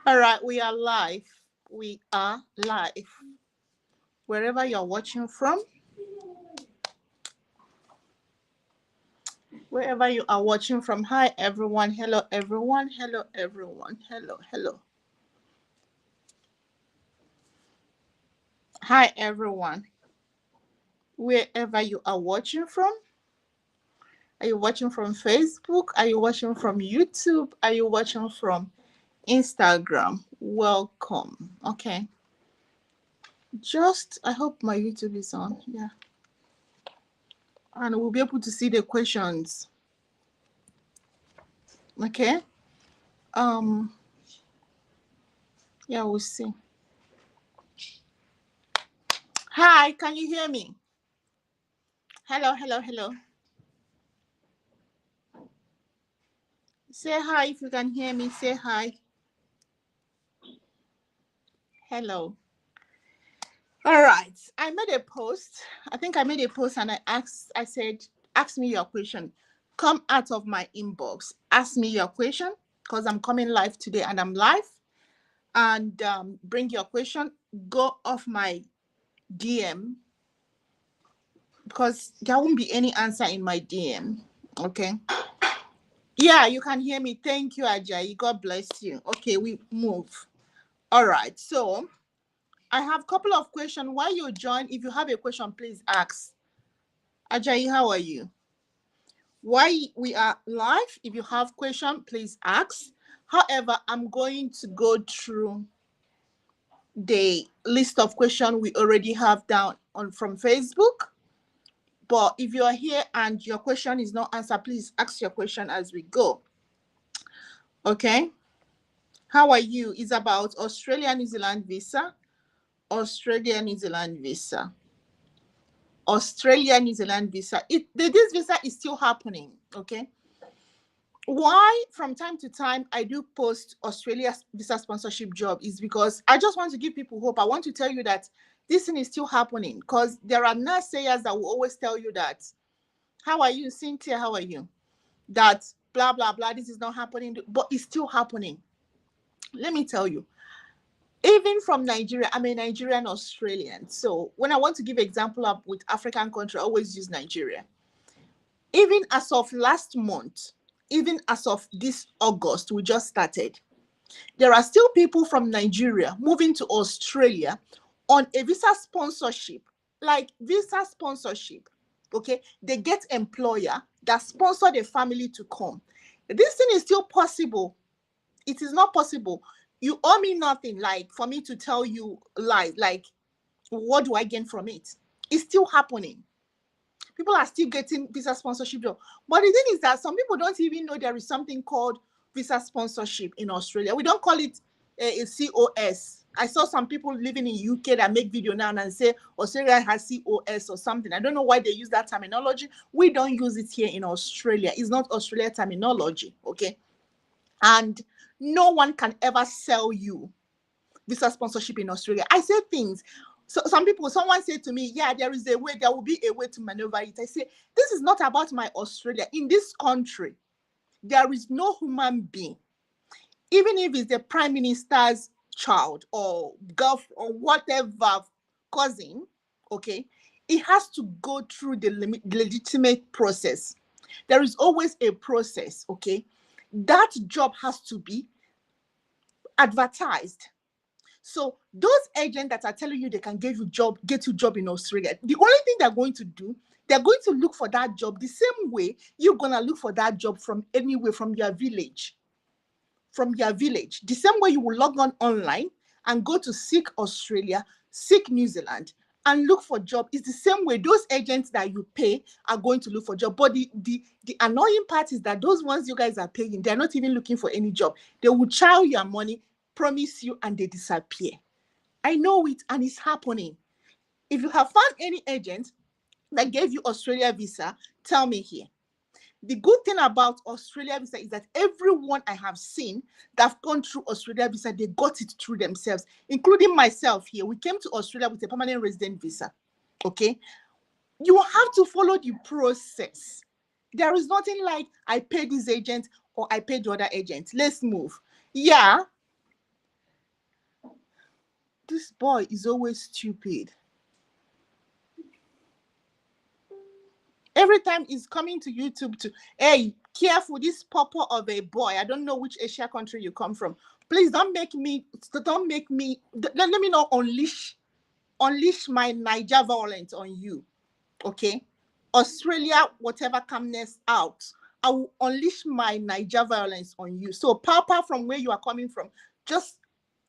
All right, we are live. We are live. Wherever you're watching from, wherever you are watching from. Hi, everyone. Hello, everyone. Hello, everyone. Hello, hello. Hi, everyone. Wherever you are watching from. Are you watching from Facebook? Are you watching from YouTube? Are you watching from Instagram? Welcome. Okay. I hope my YouTube is on. Yeah. And we'll be able to see the questions. Okay. Um, yeah, we'll see. Hi, can you hear me? Hello, hello, hello. Say hi if you can hear me. Say hi. Hello. All right. I made a post. I think I made a post and I said, ask me your question. Come out of my inbox. Ask me your question because I'm coming live today and I'm live. And bring your question. Go off my DM because there won't be any answer in my DM. Okay. Yeah, you can hear me. Thank you, Ajayi. God bless you. Okay, we move. All right. So I have a couple of questions. While you join, if you have a question, please ask. Ajayi, how are you? Why we are live, if you have question, please ask. However, I'm going to go through the list of questions we already have down on from Facebook. But if you are here and your question is not answered, please ask your question as we go. Okay. How are you? It's about Australia, New Zealand visa. Australia, New Zealand visa. Australia, New Zealand visa. This visa is still happening. Okay. Why from time to time I do post Australia visa sponsorship job is because I just want to give people hope. I want to tell you that this thing is still happening because there are naysayers that will always tell you that, how are you, Cynthia? How are you? That blah, blah, blah. This is not happening, but it's still happening. Let me tell you, even from Nigeria, I'm a Nigerian Australian. So when I want to give example up with African country, I always use Nigeria. Even as of last month, even as of this August, we just started, there are still people from Nigeria moving to Australia on a visa sponsorship, like visa sponsorship. Okay, they get employer that sponsor the family to come. This thing is still possible. It is not possible. You owe me nothing, like for me to tell you lies. Like, what do I gain from it? It's still happening. People are still getting visa sponsorship job. But the thing is that some people don't even know there is something called visa sponsorship in Australia. We don't call it a COS. I saw some people living in UK that make video now and say Australia has COS or something. I don't know why they use that terminology. We don't use it here in Australia. It's not Australia terminology, okay? And no one can ever sell you visa sponsorship in Australia. I say things. So someone said to me, yeah, there is a way, there will be a way to maneuver it. I say, this is not about my Australia. In this country, there is no human being, even if it's the prime minister's child or girl or whatever cousin, okay, it has to go through the legitimate process. There is always a process, okay? That job has to be advertised. So those agents that are telling you they can get you job in Australia, the only thing they're going to do, they're going to look for that job the same way you're gonna look for that job from anywhere, from your village. From your village. The same way you will log on online and go to Seek Australia, Seek New Zealand, and look for job. It's the same way those agents that you pay are going to look for job. But the annoying part is that those ones you guys are paying, they're not even looking for any job. They will chow your money, promise you, and they disappear. I know it, and it's happening. If you have found any agent that gave you Australia visa, tell me here. The good thing about Australia visa is that everyone I have seen that have gone through Australia visa, they got it through themselves, including myself here. We came to Australia with a permanent resident visa. Okay? You have to follow the process. There is nothing like I pay this agent or I pay the other agent. Let's move. Yeah, This boy is always stupid. Every time he's coming to YouTube to, hey, careful, this papa of a boy. I don't know which Asia country you come from. Please let me not unleash my Niger violence on you. Okay? Australia, whatever calmness out. I will unleash my Niger violence on you. So papa, from where you are coming from, just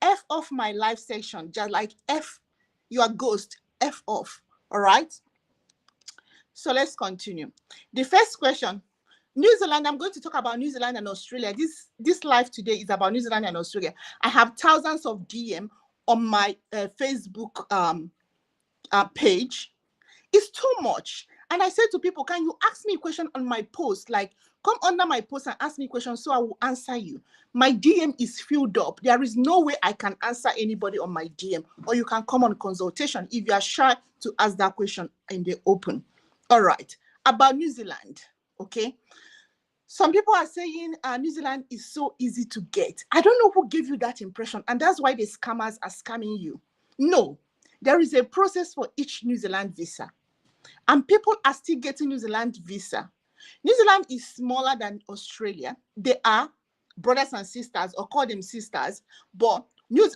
F off my live section. Just like F, you are ghost. F off. All right? So let's continue. The first question, New Zealand. I'm going to talk about New Zealand and Australia. This live today is about New Zealand and Australia. I have thousands of DM on my Facebook page. It's too much. And I said to people, can you ask me a question on my post? Like, come under my post and ask me questions so I will answer you. My DM is filled up. There is no way I can answer anybody on my DM. Or you can come on consultation if you are shy to ask that question in the open. All right. About New Zealand, okay? Some people are saying New Zealand is so easy to get. I don't know who gave you that impression. And that's why the scammers are scamming you. No, there is a process for each New Zealand visa. And people are still getting New Zealand visa. New Zealand is smaller than Australia. They are brothers and sisters, or call them sisters. But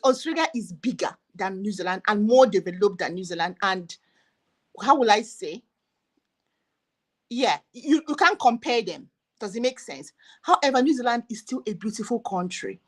Australia is bigger than New Zealand and more developed than New Zealand. And how will I say? Yeah, you can't compare them. Does it make sense? However, New Zealand is still a beautiful country.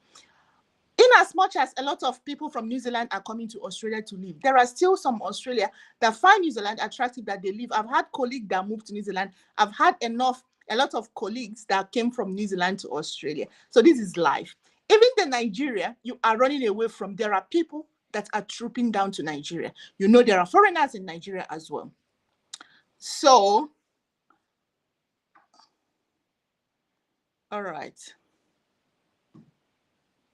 In as much as a lot of people from New Zealand are coming to Australia to live, there are still some Australia that find New Zealand attractive that they live. I've had colleagues that moved to New Zealand. I've had a lot of colleagues that came from New Zealand to Australia. So this is life. Even the Nigeria you are running away from, there are people that are trooping down to Nigeria. You know, there are foreigners in Nigeria as well. So, all right.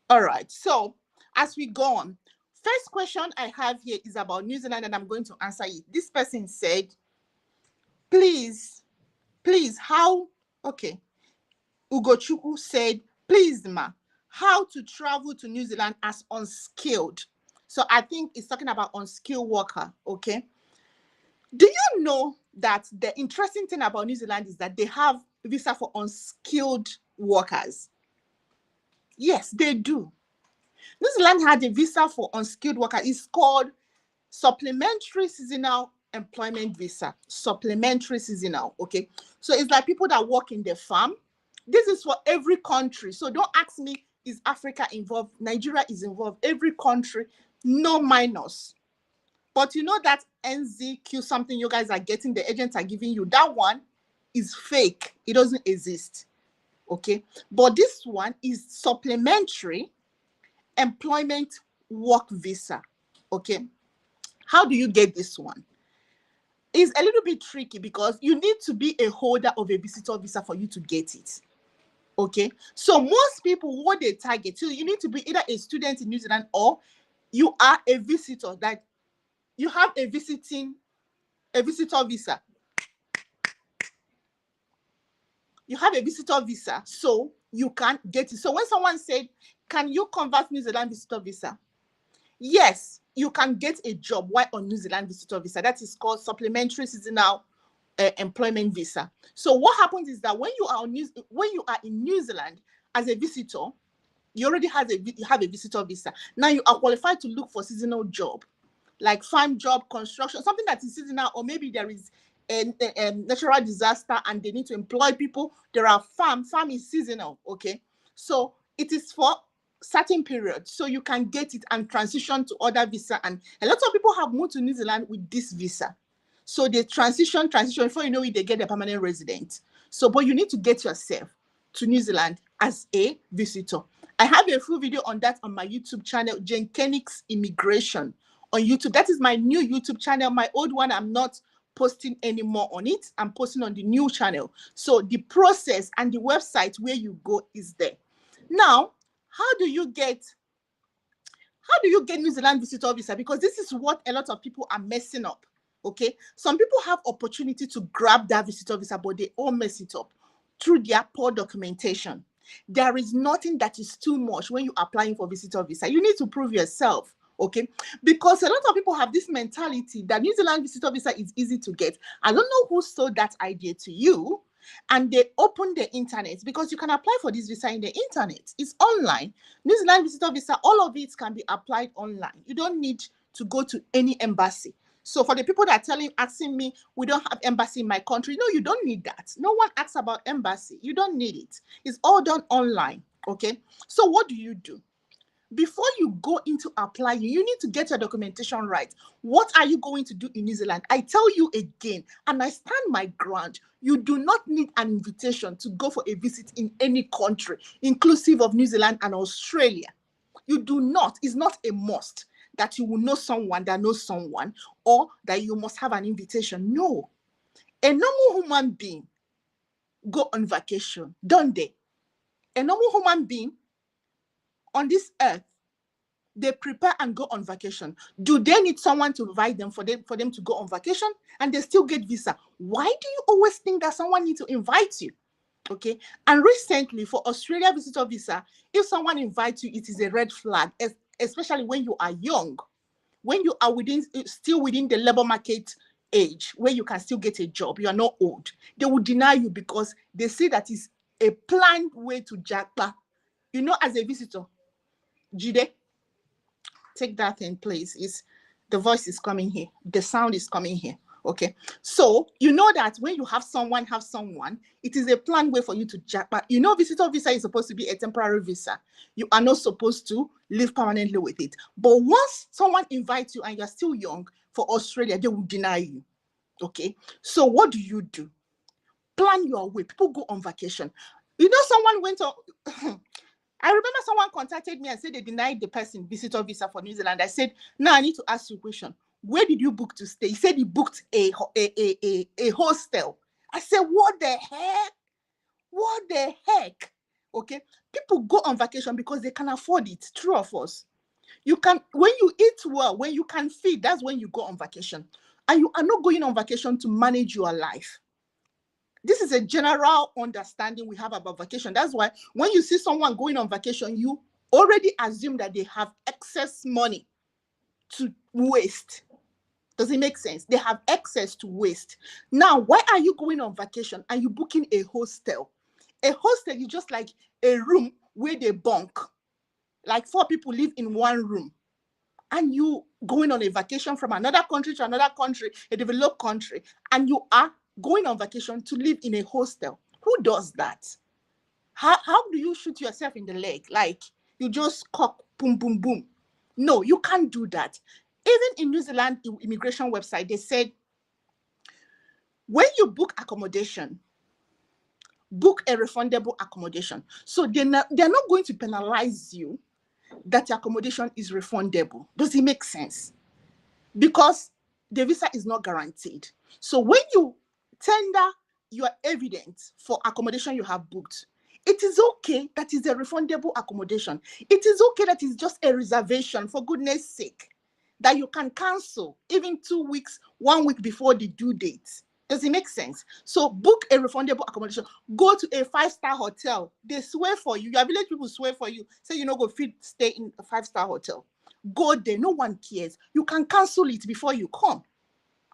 All right, so as we go on, first question I have here is about New Zealand, and I'm going to answer it. This person said, please, how, okay. Ugochukwu said, please, ma, how to travel to New Zealand as unskilled. So I think it's talking about unskilled worker, okay? Do you know that the interesting thing about New Zealand is that they have visa for unskilled workers? Yes, they do. New Zealand had a visa for unskilled workers. It's called supplementary seasonal employment visa. Supplementary seasonal, okay? So it's like people that work in the farm. This is for every country. So don't ask me, is Africa involved? Nigeria is involved. Every country, no minus. But you know that NZQ something you guys are getting, the agents are giving you, that one is fake. It doesn't exist, okay? But this one is supplementary employment work visa, okay? How do you get this one? It's a little bit tricky because you need to be a holder of a visitor visa for you to get it, okay? So most people, what they target, so you need to be either a student in New Zealand or you are a visitor, that you have a visitor visa. You have a visitor visa, so you can get it. So when someone said, can you convert New Zealand visitor visa? Yes, you can get a job while on New Zealand visitor visa. That is called supplementary seasonal employment visa. So what happens is that when you are in New Zealand as a visitor, you already have a visitor visa. Now you are qualified to look for seasonal job, like farm job, construction, something that is seasonal, or maybe there is a natural disaster and they need to employ people. There are farm is seasonal, okay? So it is for certain period, so you can get it and transition to other visa. And a lot of people have moved to New Zealand with this visa. So they transition before you know it, they get a permanent resident. So, but you need to get yourself to New Zealand as a visitor. I have a full video on that on my YouTube channel, Jane Kennick's Immigration on YouTube. That is my new YouTube channel. My old one, I'm not posting anymore on it. I'm posting on the new channel. So the process and the website where you go is there. Now, how do you get New Zealand visitor visa? Because this is what a lot of people are messing up, okay? Some people have opportunity to grab that visitor visa, but they all mess it up through their poor documentation. There is nothing that is too much when you're applying for visitor visa. You need to prove yourself, Okay, because a lot of people have this mentality that New Zealand visitor visa is easy to get. I don't know who sold that idea to you, and they opened the internet, because you can apply for this visa in the internet. It's online. New Zealand visitor visa, all of it can be applied online. You don't need to go to any embassy. So for the people that are asking me, we don't have embassy in my country. No, you don't need that. No one asks about embassy. You don't need it. It's all done online. Okay. So what do? Before you go into applying, you need to get your documentation right. What are you going to do in New Zealand? I tell you again, and I stand my ground, you do not need an invitation to go for a visit in any country, inclusive of New Zealand and Australia. You do not. It's not a must that you will know someone that knows someone, or that you must have an invitation. No. A normal human being go on vacation, don't they? A normal human being on this earth, they prepare and go on vacation. Do they need someone to invite them for them to go on vacation, and they still get visa? Why do you always think that someone needs to invite you? Okay. And recently, for Australia visitor visa, if someone invites you, it is a red flag, especially when you are young, when you are still within the labor market age, where you can still get a job, you are not old. They will deny you because they say that is a planned way to jackpot. As a visitor, Jide, take that in place. The voice is coming here, the sound is coming here. Okay, so that when you have someone, it is a planned way for you to jackpot. Visitor visa is supposed to be a temporary visa. You are not supposed to live permanently with it. But once someone invites you and you're still young, for Australia, they will deny you. Okay, so what do? Plan your way. People go on vacation. Someone went on I remember someone contacted me and said they denied the person visitor visa for New Zealand. I said, now I need to ask you a question. Where did you book to stay? He said he booked a hostel. I said, what the heck? What the heck? Okay. People go on vacation because they can afford it. True of us. When you eat well, when you can feed, that's when you go on vacation. And you are not going on vacation to manage your life. This is a general understanding we have about vacation. That's why when you see someone going on vacation, you already assume that they have excess money to waste. Does it make sense? They have excess to waste. Now, why are you going on vacation and you booking a hostel? A hostel is just like a room where they bunk. Like 4 people live in one room. And you going on a vacation from another country to another country, a developed country, and you are going on vacation to live in a hostel. Who does that? How do you shoot yourself in the leg? Like you just cock, boom, boom, boom. No, you can't do that. Even in New Zealand immigration website, they said, when you book accommodation, book a refundable accommodation. So they're not going to penalize you that your accommodation is refundable. Does it make sense? Because the visa is not guaranteed. So when you tender your evidence for accommodation you have booked, it is okay that is a refundable accommodation. It is okay that is just a reservation, for goodness sake, that you can cancel even 2 weeks, 1 week before the due date. Does it make sense? So book a refundable accommodation. Go to a 5-star hotel. They swear for you. Your village people swear for you. Say go stay in a 5-star hotel. Go there. No one cares. You can cancel it before you come.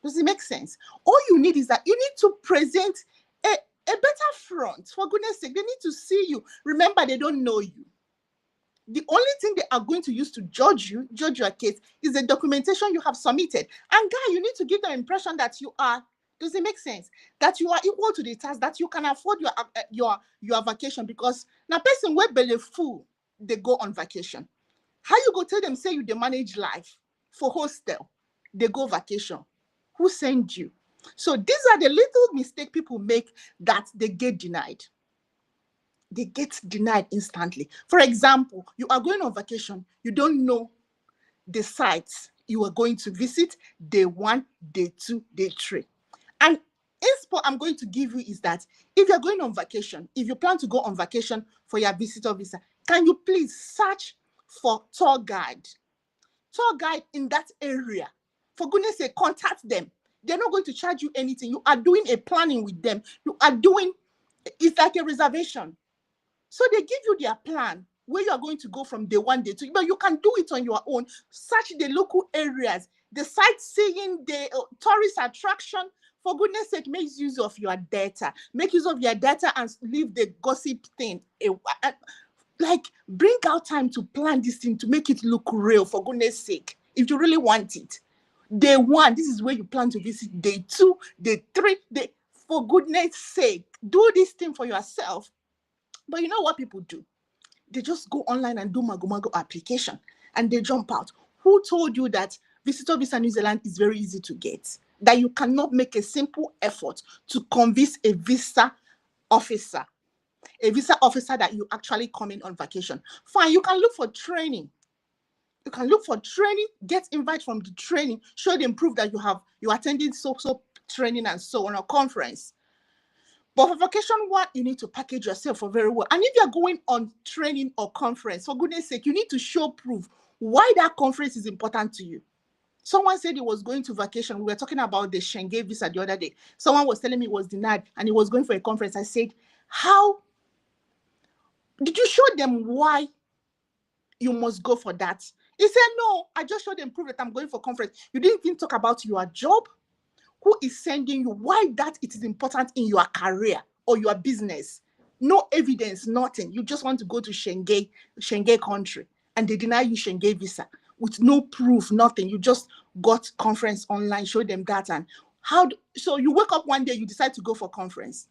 Does it make sense? All you need is that you need to present a better front. For goodness sake, they need to see you. Remember, they don't know you. The only thing they are going to use to judge your case, is the documentation you have submitted. And guy, you need to give the impression that you are. Does it make sense? That you are equal to the task, that you can afford your vacation, because now person where belly full, they go on vacation. How you go tell them, say you they manage life for hostel, they go vacation? Who sent you? So these are the little mistake people make that they get denied. They get denied instantly. For example, you are going on vacation, you don't know the sites you are going to visit, day 1, day 2, day 3. And inspo I'm going to give you is that if you're going on vacation, if you plan to go on vacation for your visitor visa, can you please search for tour guide in that area? For goodness sake, contact them. They're not going to charge you anything. You are doing a planning with them. It's like a reservation. So they give you their plan. where you are going to go from day one, day two, but you can do it on your own. Search the local areas, the sightseeing, the tourist attraction. For goodness sake, make use of your data. Make use of your data and leave the gossip thing. Like, bring out time to plan this thing to make it look real, for goodness sake, if you really want it. Day one, this is where you plan to visit. Day two, day three, for goodness sake, do this thing for yourself. But you know what people do? They just go online and do mago application and they jump out. Who told you that visitor visa New Zealand is very easy to get? That you cannot make a simple effort to convince a visa officer that you actually come in on vacation. Fine, you can look for training. Get invite from the training, show them proof that you attended so training and so on, a conference. But for vacation one, you need to package yourself for very well. And if you're going on training or conference, for goodness sake, you need to show proof why that conference is important to you. Someone said he was going to vacation. We were talking about the Schengen visa the other day. Someone was telling me he was denied and he was going for a conference. I said, how did you show them why you must go for that? He said, no, I just showed them proof that I'm going for conference. You didn't even talk about your job. Who is sending you? Why that it is important in your career or your business? No evidence, nothing. You just want to go to Schengen country, and they deny you Schengen visa with no proof, nothing. You just got conference online, show them that, and so you wake up one day, you decide to go for conference.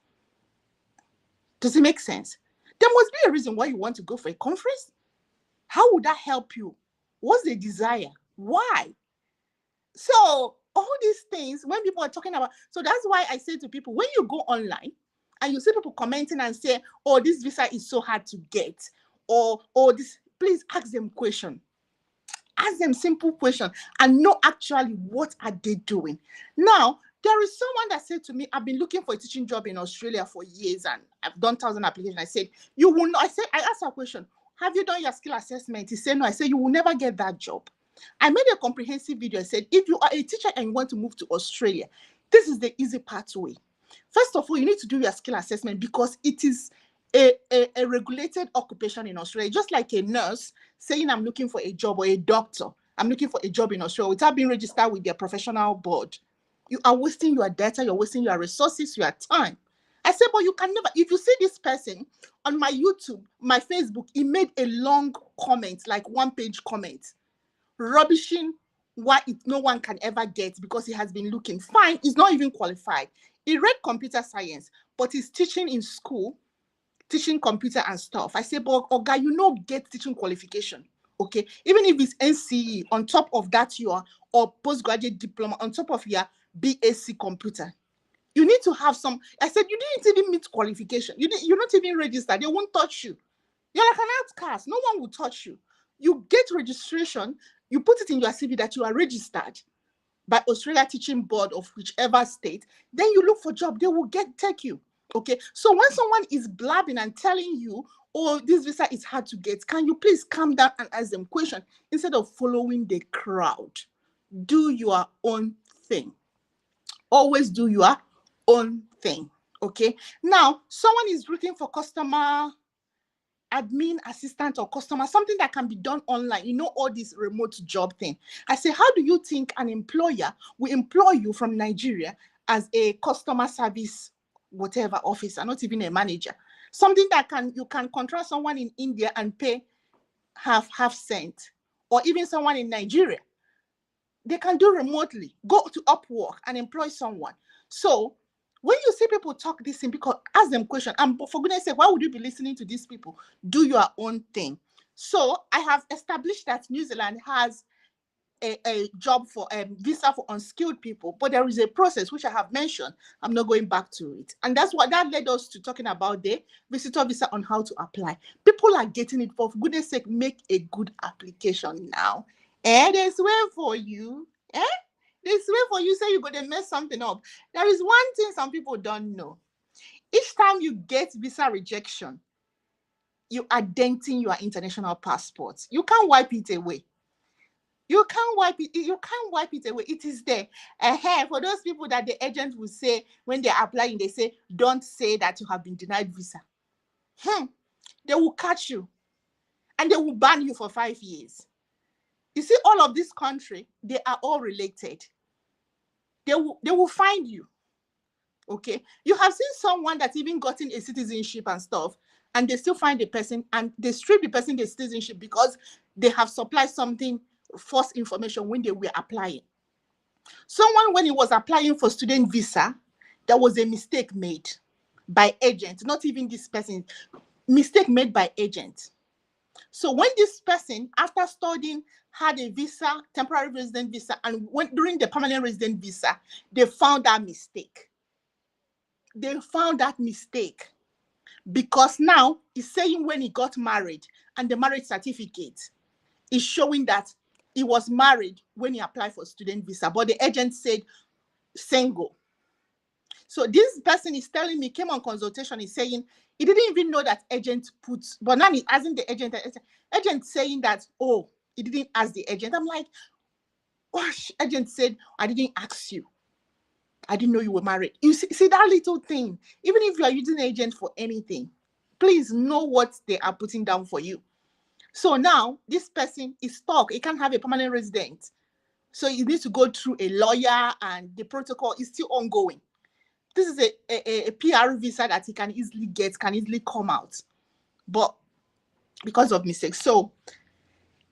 Does it make sense? There must be a reason why you want to go for a conference. How would that help you? What's the desire? Why? So all these things, when people are talking about, so that's why I say to people, when you go online and you see people commenting and say, oh, this visa is so hard to get, or this, please ask them question. Ask them simple question and know actually what are they doing. Now, there is someone that said to me, I've been looking for a teaching job in Australia for years and I've done 1,000 applications. I said, you will not. I asked her a question, have you done your skill assessment? He said, no. I said, you will never get that job. I made a comprehensive video. I said, if you are a teacher and you want to move to Australia, this is the easy pathway. First of all, you need to do your skill assessment because it is a regulated occupation in Australia. Just like a nurse saying, I'm looking for a job, or a doctor, I'm looking for a job in Australia without being registered with their professional board. You are wasting your data, you're wasting your resources, your time. I said, but you can never, if you see this person on my YouTube, my Facebook, he made a long comment, like 1-page comment, rubbishing why no one can ever get because he has been looking. Fine, he's not even qualified. He read computer science, but he's teaching in school, teaching computer and stuff. I say, but Oga, you know, get teaching qualification, okay? Even if it's NCE, on top of that, or postgraduate diploma, on top of your BSc computer, you need to have some. I said, you didn't even meet qualification. You're not even registered. They won't touch you. You're like an outcast. No one will touch you. You get registration. You put it in your CV that you are registered by Australia Teaching Board of whichever state. Then you look for job. They will take you. Okay. So when someone is blabbing and telling you, oh, this visa is hard to get, can you please calm down and ask them questions instead of following the crowd? Do your own thing. Always do your own thing. Okay. Now, someone is looking for customer admin assistant or customer, something that can be done online. You know, all this remote job thing. I say, how do you think an employer will employ you from Nigeria as a customer service, whatever officer, not even a manager? Something that you can contract someone in India and pay half cent, or even someone in Nigeria. They can do remotely. Go to Upwork and employ someone. So when you see people talk this thing, because ask them questions. And for goodness sake, why would you be listening to these people? Do your own thing. So I have established that New Zealand has a job for visa for unskilled people, but there is a process which I have mentioned. I'm not going back to it. And that's what that led us to talking about the visitor visa on how to apply. People are getting it. For goodness sake, make a good application now. There's way for you. There's way for you. Say you're going to mess something up. There is one thing some people don't know. Each time you get visa rejection, you are denting your international passport. You can't wipe it away. You can't wipe it away. It is there. For those people that the agent will say when they're applying, they say, don't say that you have been denied visa. They will catch you. and they will ban you for 5 years. You see, all of this country, they are all related. They will find you. Okay, you have seen someone that's even gotten a citizenship and stuff, and they still find the person and they strip the person the citizenship because they have supplied something, false information when they were applying. Someone, when he was applying for student visa, there was a mistake made by agent, not even this person, mistake made by agent. So when this person, after studying, had a visa, temporary resident visa, and went during the permanent resident visa, they found that mistake. They found that mistake because now it's saying when he got married and the marriage certificate is showing that he was married when he applied for student visa, but the agent said single. So this person is telling me, came on consultation, is saying he didn't even know that agent put, but now he's asking the agent saying that, oh, he didn't ask the agent. I'm like, gosh, agent said, I didn't ask you. I didn't know you were married. You see that little thing. Even if you are using agent for anything, please know what they are putting down for you. So now this person is stuck. He can't have a permanent resident. So you need to go through a lawyer and the protocol is still ongoing. This is a PR visa that he can easily get, can easily come out. But because of mistakes. So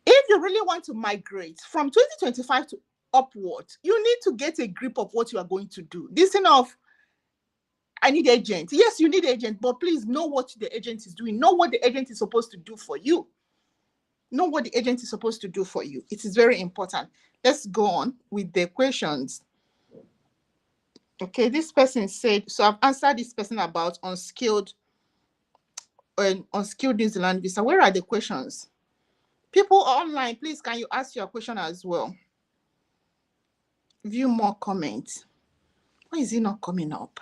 if you really want to migrate from 2025 to upward, you need to get a grip of what you are going to do. This thing of, I need agent. Yes, you need agent, but please know what the agent is doing. Know what the agent is supposed to do for you. Know what the agent is supposed to do for you. It is very important. Let's go on with the questions. Okay, this person said, so I've answered this person about unskilled New Zealand visa. Where are the questions? People online, please, can you ask your question as well? View more comments. Why is it not coming up?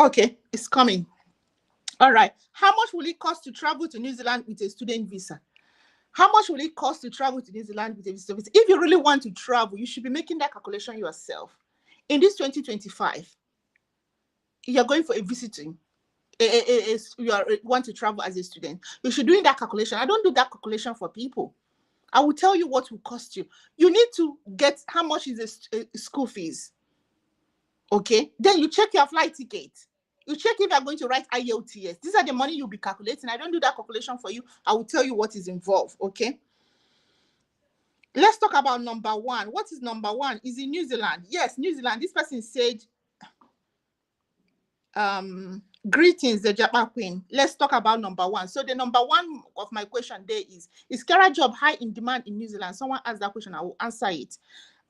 Okay, it's coming. All right. How much will it cost to travel to New Zealand with a student visa? How much will it cost to travel to New Zealand with a visa? If you really want to travel, you should be making that calculation yourself. In this 2025, you're going for a visiting. You want to travel as a student. You should do that calculation. I don't do that calculation for people. I will tell you what will cost you. You need to get how much is the school fees. Okay. Then you check your flight ticket. You check if you're going to write IELTS. These are the money you'll be calculating. I don't do that calculation for you. I will tell you what is involved. Okay. Let's talk about number one. What is number one? Is in New Zealand. Yes, New Zealand. This person said, greetings, the Japa Queen. Let's talk about number one. So the number one of my question there is career job high in demand in New Zealand? Someone asked that question. I will answer it.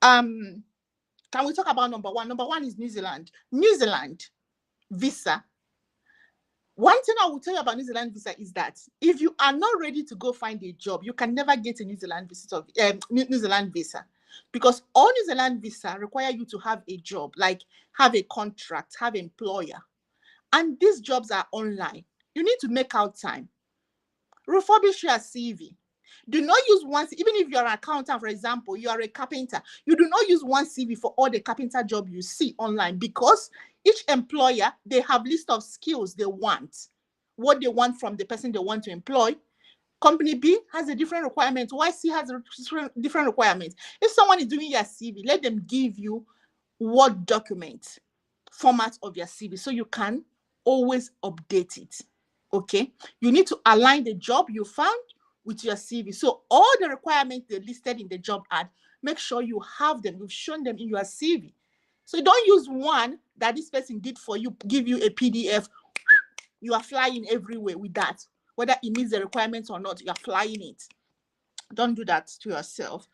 Can we talk about number one? Number one is New Zealand. New Zealand visa. One thing I will tell you about New Zealand visa is that if you are not ready to go find a job, you can never get a New Zealand visa, because all New Zealand visa require you to have a job, like have a contract, have an employer. And these jobs are online. You need to make out time. Refurbish your CV. Do not use one, even if you're an accountant, for example, you are a carpenter, you do not use one CV for all the carpenter job you see online, because each employer, they have list of skills they want, what they want from the person they want to employ. Company B has a different requirement. YC has a different requirements. If someone is doing your CV, let them give you Word document format of your CV so you can always update it. Okay, you need to align the job you found with your CV. So all the requirements they listed in the job ad, make sure you have them, you've shown them in your CV. So don't use one that this person did for you, give you a PDF. You are flying everywhere with that. Whether it meets the requirements or not, you are flying it. Don't do that to yourself.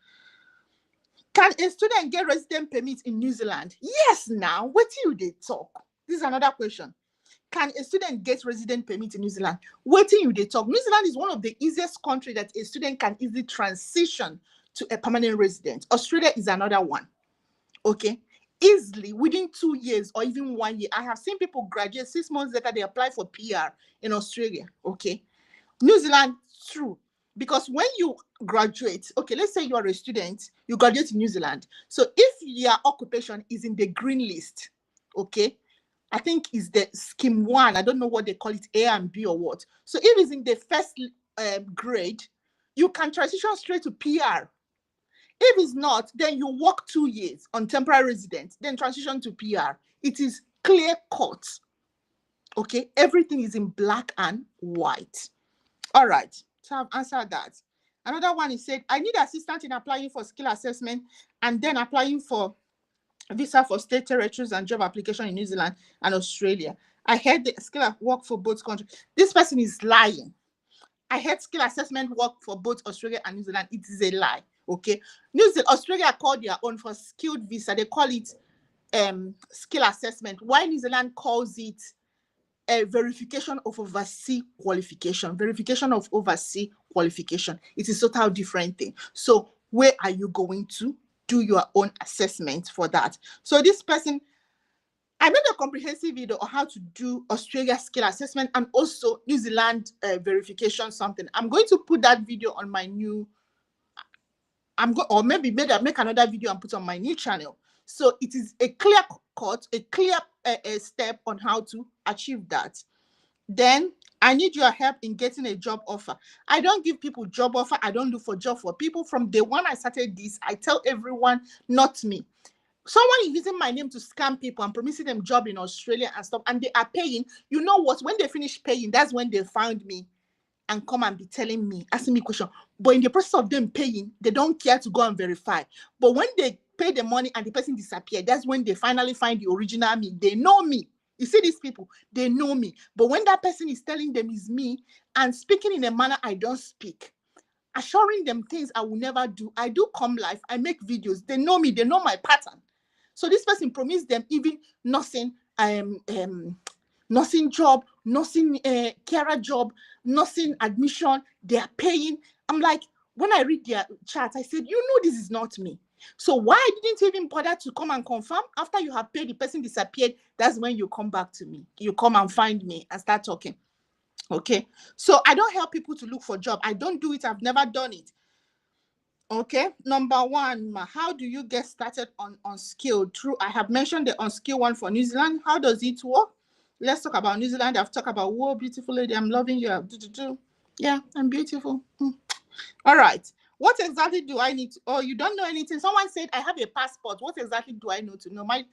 Can a student get resident permit in New Zealand? Yes, now. What till they talk? This is another question. Can a student get resident permit in New Zealand? Waiting you they talk. New Zealand is one of the easiest countries that a student can easily transition to a permanent resident. Australia is another one. Okay, easily within 2 years or even 1 year. I have seen people graduate 6 months later, they apply for PR in Australia. Okay, New Zealand, true. Because when you graduate, okay, let's say you are a student, you graduate in New Zealand. So if your occupation is in the green list, okay, I think is the scheme 1. I don't know what they call it, A and B or what. So if it's in the first grade, you can transition straight to PR. If it's not, then you work 2 years on temporary residence, then transition to PR. It is clear cut. Okay, everything is in black and white. All right, so I've answered that. Another one is said, I need assistance in applying for skill assessment and then applying for visa for state territories and job application in New Zealand and Australia. I heard the skill work for both countries. This person is lying. I heard skill assessment work for both Australia and New Zealand. It is a lie. Okay. New Zealand, Australia called their own for skilled visa. They call it skill assessment. While New Zealand calls it a verification of overseas qualification. Verification of overseas qualification. It is a total different thing. So where are you going to do your own assessment for that? So this person, I made a comprehensive video on how to do Australia skill assessment and also New Zealand verification something. I'm going to put that video on my new, or maybe make another video and put on my new channel. So it is a clear cut, a clear step on how to achieve that. Then I need your help in getting a job offer. I don't give people job offer. I don't look for job for people. From day one I started this, I tell everyone, not me. Someone is using my name to scam people and promising them job in Australia and stuff, and they are paying. You know what? When they finish paying, that's when they found me and come and be telling me, asking me question. But in the process of them paying, they don't care to go and verify. But when they pay the money and the person disappeared, that's when they finally find the original me. They know me. You see these people, they know me. But when that person is telling them is me and speaking in a manner I don't speak, assuring them things I will never do. I do come live, I make videos. They know me, they know my pattern. So this person promised them even nursing job, nursing carer job, nursing admission. They are paying. I'm like, when I read their chat, I said, you know, this is not me. So why didn't you even bother to come and confirm? After you have paid, the person disappeared. That's when you come back to me. You come and find me and start talking. Okay. So I don't help people to look for job. I don't do it. I've never done it. Okay. Number 1, how do you get started on unskilled? True. I have mentioned the unskilled one for New Zealand. How does it work? Let's talk about New Zealand. I've talked about, whoa, beautiful lady, I'm loving you. Yeah, I'm beautiful. All right. What exactly do I need to, oh, you don't know anything. Someone said, I have a passport. What exactly do I know to know? My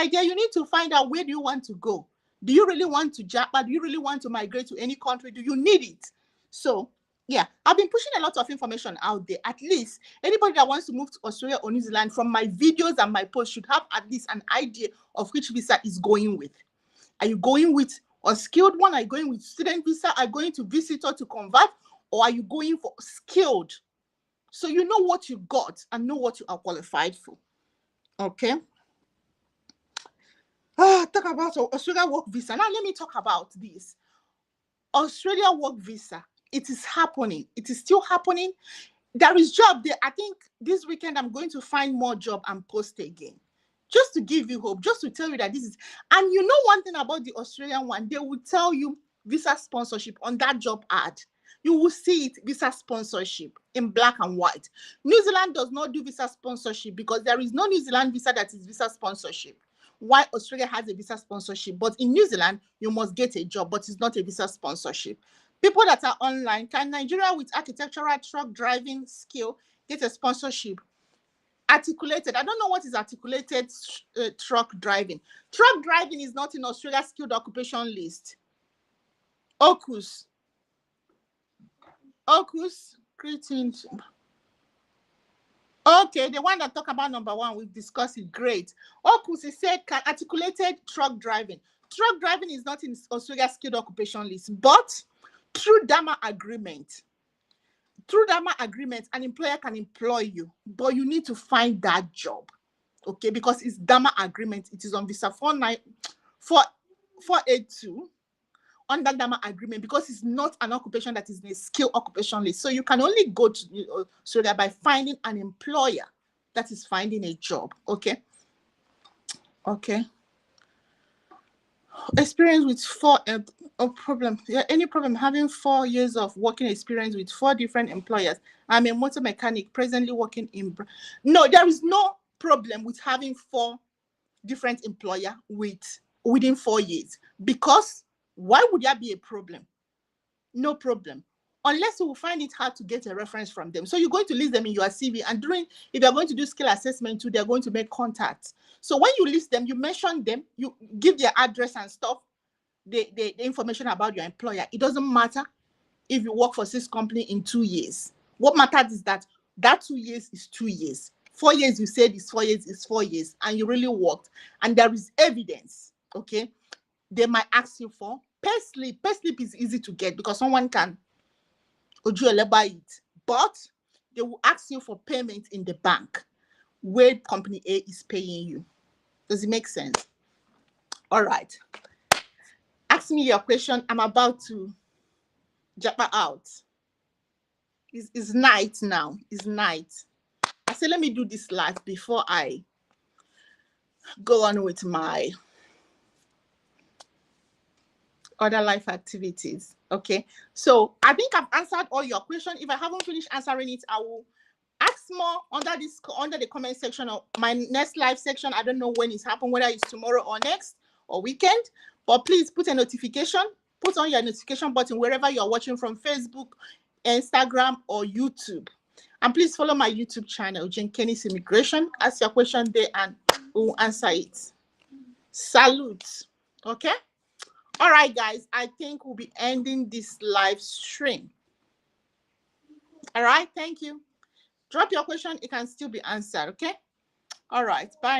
dear, you need to find out, where do you want to go? Do you really want to Japan? Do you really want to migrate to any country? Do you need it? So, yeah, I've been pushing a lot of information out there. At least anybody that wants to move to Australia or New Zealand, from my videos and my posts, should have at least an idea of which visa is going with. Are you going with a skilled one? Are you going with student visa? Are you going to visitor to convert? Or are you going for skilled? So you know what you got and know what you are qualified for. Okay. Talk about Australia work visa. Now let me talk about this. Australia work visa. It is happening. It is still happening. There is job there. I think this weekend I'm going to find more job and post again. Just to give you hope, just to tell you that this is, and you know one thing about the Australian one, they will tell you visa sponsorship on that job ad. You will see it, visa sponsorship in black and white. New Zealand does not do visa sponsorship because there is no New Zealand visa that is visa sponsorship. Why Australia has a visa sponsorship, but in New Zealand, you must get a job, but it's not a visa sponsorship. People that are online, can Nigeria with architectural truck driving skill get a sponsorship? Articulated, I don't know what is articulated truck driving. Truck driving is not in Australia's skilled occupation list. Ocus, greetings. Okay, the one that talk about number 1, we've discussed it. Great. Ocus, he said, articulated truck driving. Truck driving is not in Australia's skilled occupation list, but through DAMA agreement, an employer can employ you, but you need to find that job. Okay, because it's DAMA agreement. It is on visa 482 under DAMA agreement, because it's not an occupation that is in a skill occupation list. So you can only go to Australia by finding an employer that is finding a job. Okay. Experience with 4 problem. Yeah, any problem having 4 years of working experience with 4 different employers. I'm a motor mechanic presently working in. No, there is no problem with having 4 different employer with within 4 years. Because why would that be a problem? No problem. Unless you will find it hard to get a reference from them. So you're going to list them in your CV, and if you're going to do skill assessment too, they're going to make contacts. So when you list them, you mention them, you give their address and stuff, the information about your employer. It doesn't matter if you work for this company in 2 years. What matters is that 2 years is 2 years. 4 years, you said is 4 years, is 4 years, and you really worked, and there is evidence, okay? They might ask you for payslip. Payslip is easy to get because someone can buy it, but they will ask you for payment in the bank where company A is paying you. Does it make sense? All right. Ask me your question. I'm about to jump out. It's night now. It's night. I said, let me do this live before I go on with my other life activities. Okay. So I think I've answered all your questions. If I haven't finished answering it, I will ask more under the comment section of my next live section. I don't know when it's happening, whether it's tomorrow or next or weekend, but please put a notification, put on your notification button wherever you're watching from, Facebook, Instagram, or YouTube. And please follow my YouTube channel, Jane Kenny's Immigration. Ask your question there and we'll answer it. Salute. Okay? All right, guys, I think we'll be ending this live stream. All right, thank you. Drop your question, it can still be answered, okay? All right, bye.